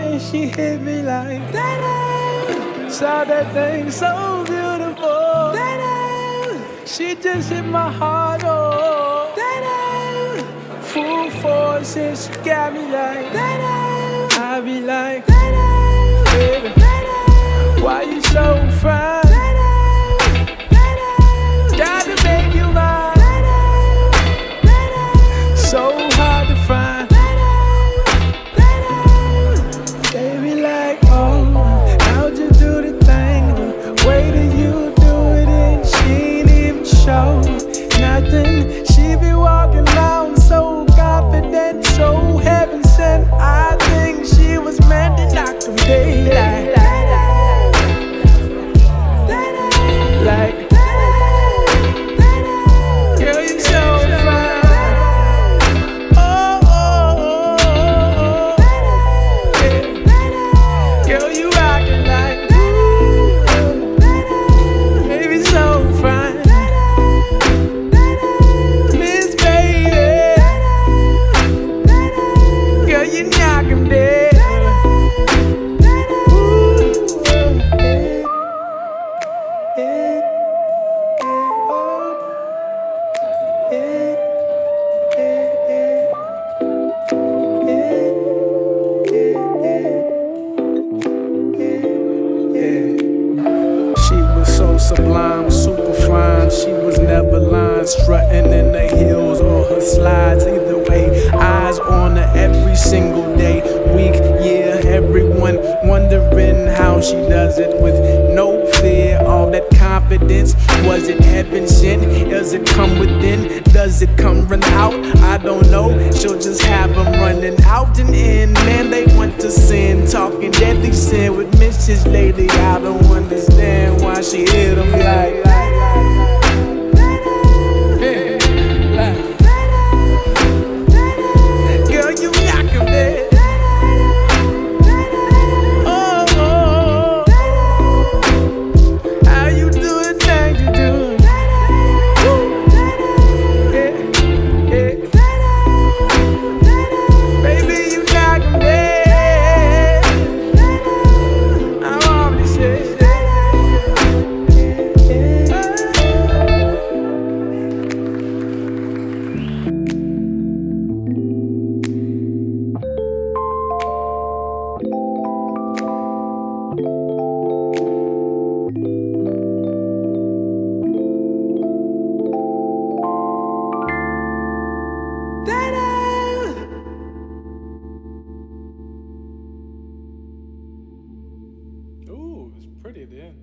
and she hit me like that. Saw that thing so beautiful. She just hit my heart, oh. Full force and she got me like I be like, baby, why you so fine? Gotta make you mine. So hard to find. Baby like, oh, how'd you do the thing? The way that you do it and she ain't even show nothing. She be walking around so confident, so heaven sent. I think she was meant to knock them daylight. Like, girl, you so fine. Oh, oh, oh, oh. Yeah. Girl, you rockin' like, baby, so fine. Miss Baby, girl, you knock 'em dead. Sublime, super fine. She was never lying, strutting in the heels or her slides. Either way, eyes on her every single day, week, year. Everyone wondering how she does it with no fear. All that confidence, was it heaven sent? Does it come within? Does it come run out? I don't know. She'll just have them running out and in. Man, they want to sin, talking deadly sin with Mrs. Lady. I don't understand why she hit them like. Girl, you knock 'em dead. Ooh, it's pretty at the end.